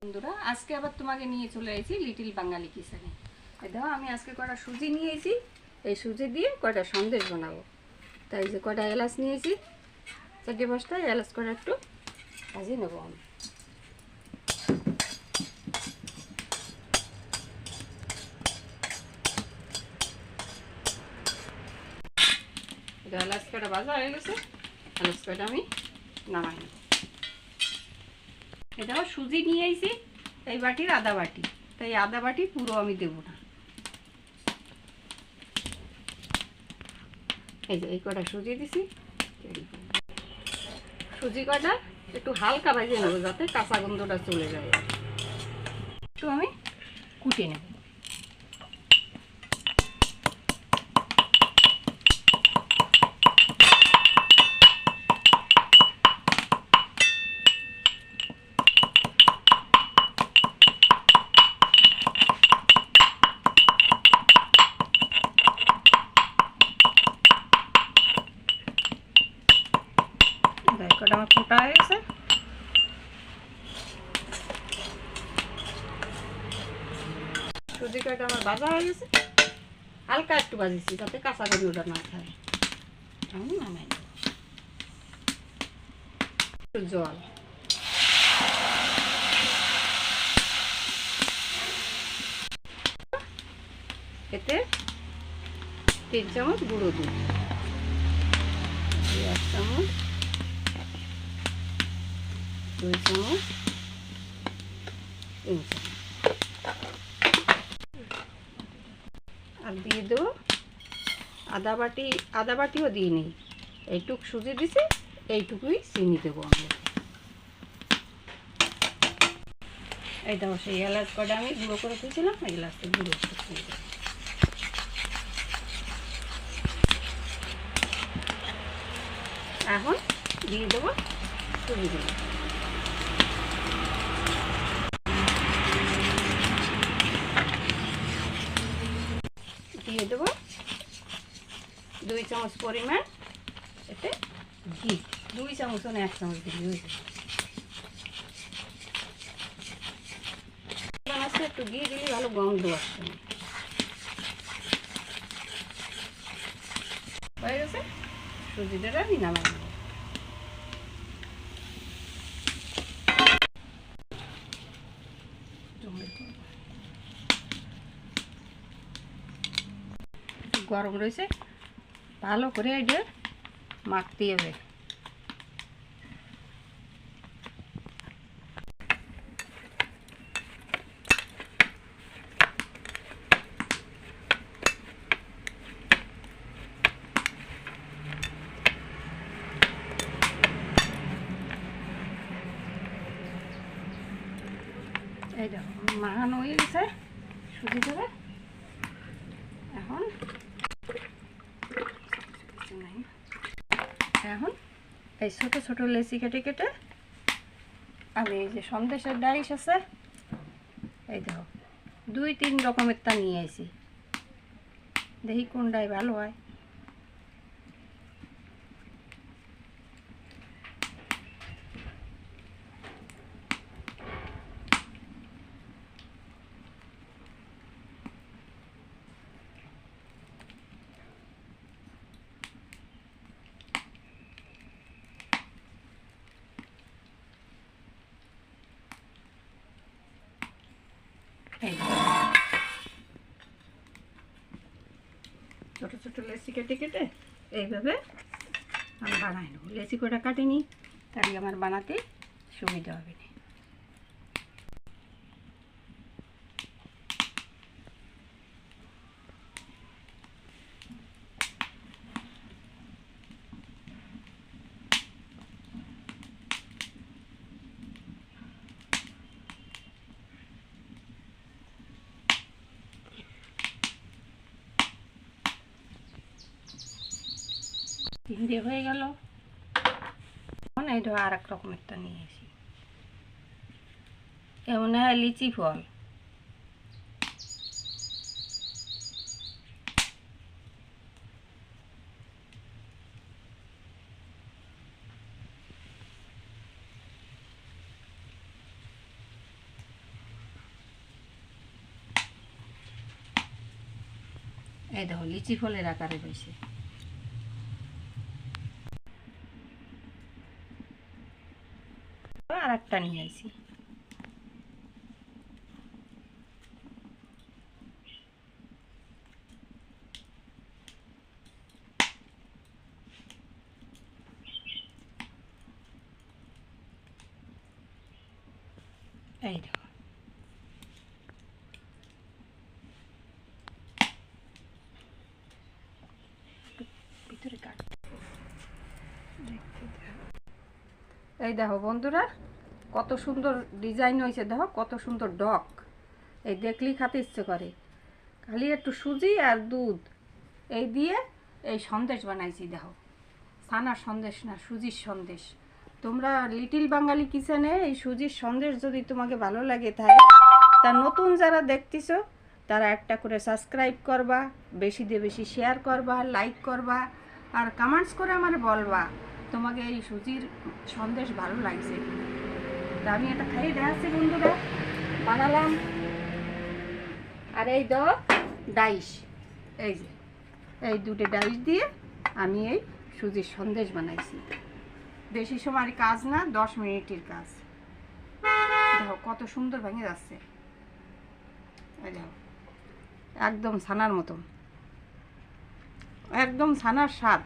বন্ধুরা আজকে আবার তোমাকে নিয়ে চলে এসেছি লিটল বাঙালি কিচেনে। দেখো আমি আজকে কটা সুজি নিয়েছি, এই সুজি দিয়ে কটা সন্দেশ বানাবো। তাই যে কটা এলাচ নিয়েছি, 4-5টা এলাচ কটা একটু ভাজিয়ে নেবো আমি। এলাচ কটা ভাজা হয়ে গেছে, এলাচ কটা আমি নামাই নেব। এটা সুজি নিয়ে এসেছি এই বাটির আধা বাটি, তাই আধা বাটি পুরো আমি দেবো না। এই যে এই কটা সুজি দিছি, সুজি কটা একটু হালকা ভাজিয়ে নেবো যাতে কাঁচা গন্ধটা চলে যায়। একটু আমি কুটে নেব। কটা আমার ফোটা হয়ে গেছে। সুজি কয়টা আমার ভাজা হয়ে গেছে, হালকা একটু ভাজিছি যাতে কাঁচা গন্ধটা না খায়। আমি নামাই নেব। একটু জল, এতে 3 চামচ গুঁড়ো দুধ, 1 চামচ, 2 চামচ, 3 চামচ, আর দিয়ে দেবো আধা বাটিও দিয়ে নিই। এইটুক সুজি দিছি, এইটুকুই চিনি দেবো আমরা। এই দেখো সেই এলাচ কটা আমি গুঁড়ো করে দিয়েছিলাম, এই এলাচটা গুঁড়ো করে দেবো। এখন দিয়ে দেবো সুজিগুলো। দিয়ে দেবো 2 চামচ পরিমাণ এতে ঘি, 2 চামচ না 1 চামচ দিলে হয়ে যাবে। একটু ঘি দিলে ভালো গন্ধ আসছে। হয়ে গেছে, সুজিটা আমি নামাই নেব। গরম রয়েছে, ভালো করে এটা মাখতে হবে। এই দেখো মাখানো হয়ে গেছে সুজি দেবে। এখন এই ছোট ছোট লেচি কেটে কেটে আমি এই যে সন্দেশের ডাইশ আছে, এই দেখো 2-3 রকমের তা নিয়ে আসি, দেখি কোনটাই ভালো হয়। ছোট ছোট লেচি কেটে কেটে এইভাবে আমি বানাই নেব। লেচি কটা কাটিনি, তাই আমার বানাতে সুবিধা হবে না। তিনটে হয়ে গেল, এখন এইটা আর এক রকমেরটা নিয়ে আসি, এমন হয় লিচি ফল। এই দেখো লিচি ফলের আকারে হয়েছে। আর একটা নিয়ে আসি। এই দেখো ভিতরে কাট। এই দেখো বন্ধুরা কত সুন্দর ডিজাইন হয়েছে, দেখো কত সুন্দর ডক। এই দেখলেই খেতে ইচ্ছে করে। খালি একটু সুজি আর দুধ এই দিয়ে এই সন্দেশ বানাইছি। দেখো ছানার সন্দেশ না, সুজির সন্দেশ। তোমরা লিটিল বাঙালি কিচেনে এই সুজির সন্দেশ যদি তোমাকে ভালো লাগে তাহলে তা নতুন যারা দেখতেছ তারা একটা করে সাবস্ক্রাইব করবা, বেশি দিয়ে বেশি শেয়ার করবা, লাইক করবা, আর কমেন্টস করে আমার বলবা তোমাকে এই সুজির সন্দেশ ভালো লাগছে। তা আমি এটা খাইয়ে দেখাচ্ছি বন্ধুরা, বানালাম। আর এই ডাইস, এই যে এই দুটো ডাইস দিয়ে আমি এই সুজির সন্দেশ বানাইছি। বেশি সময়ের কাজ না, 10 মিনিটের কাজ। দেখো কত সুন্দর ভেঙে যাচ্ছে। এই দেখো একদম ছানার মতন, একদম ছানার স্বাদ।